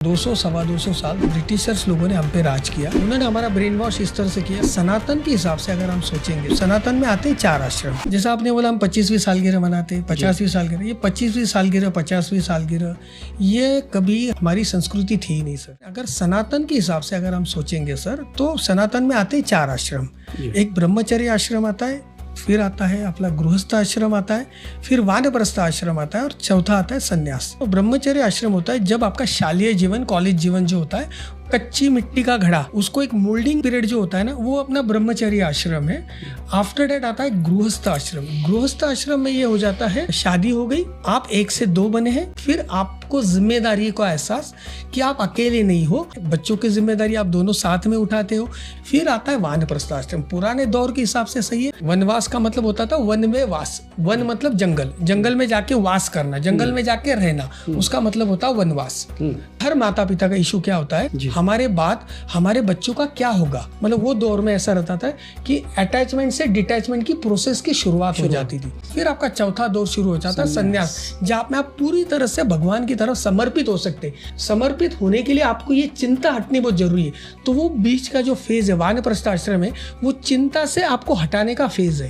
200 सवा 200 साल ब्रिटिशर्स लोगों ने हम पे राज किया। उन्होंने हमारा ब्रेन वॉश इस तरह से किया। सनातन के हिसाब से अगर हम सोचेंगे, सनातन में आते हैं 4 आश्रम। जैसा आपने बोला हम 25वीं सालगिरह मनाते हैं, 50वीं सालगिरह। ये 25वीं सालगिरह, 50वीं सालगिरह ये कभी हमारी संस्कृति थी ही नहीं सर। अगर सनातन के हिसाब से अगर हम सोचेंगे सर, तो सनातन में आते हैं 4 आश्रम। एक ब्रह्मचर्य आश्रम आता है, फिर आता है अपना गृहस्थ आश्रम आता है, फिर वानप्रस्थ आश्रम आता है और चौथा आता है संन्यास। तो ब्रह्मचर्य आश्रम होता है जब आपका शालेय जीवन, कॉलेज जीवन जो होता है, कच्ची मिट्टी का घड़ा, उसको एक मोल्डिंग पीरियड जो होता है ना, वो अपना ब्रह्मचर्य आश्रम है। आफ्टर डेट आता है गृहस्थ आश्रम। गृहस्थ आश्रम में ये हो जाता है, शादी हो गई, आप 1 से 2 बने हैं, फिर आपको जिम्मेदारी का एहसास कि आप अकेले नहीं हो, बच्चों की जिम्मेदारी आप दोनों साथ में उठाते हो। फिर आता है वानप्रस्थ आश्रम। पुराने दौर के हिसाब से सही है। वनवास का मतलब होता था वन में वास। वन मतलब जंगल, जंगल में जाके वास करना, जंगल में जाके रहना, उसका मतलब होता है वनवास। हर माता पिता का इशू क्या होता है, हमारे बाद हमारे बच्चों का क्या होगा। मतलब वो दौर में ऐसा रहता था कि अटैचमेंट से डिटैचमेंट की प्रोसेस की शुरुआत हो जाती थी। फिर आपका चौथा दौर शुरू हो जाता है संन्यास, जहाँ में आप पूरी तरह से भगवान की तरफ समर्पित हो सकते। समर्पित होने के लिए आपको ये चिंता हटनी बहुत जरूरी है। तो वो बीच का जो फेज है वानप्रस्थ आश्रम है, वो चिंता से आपको हटाने का फेज है।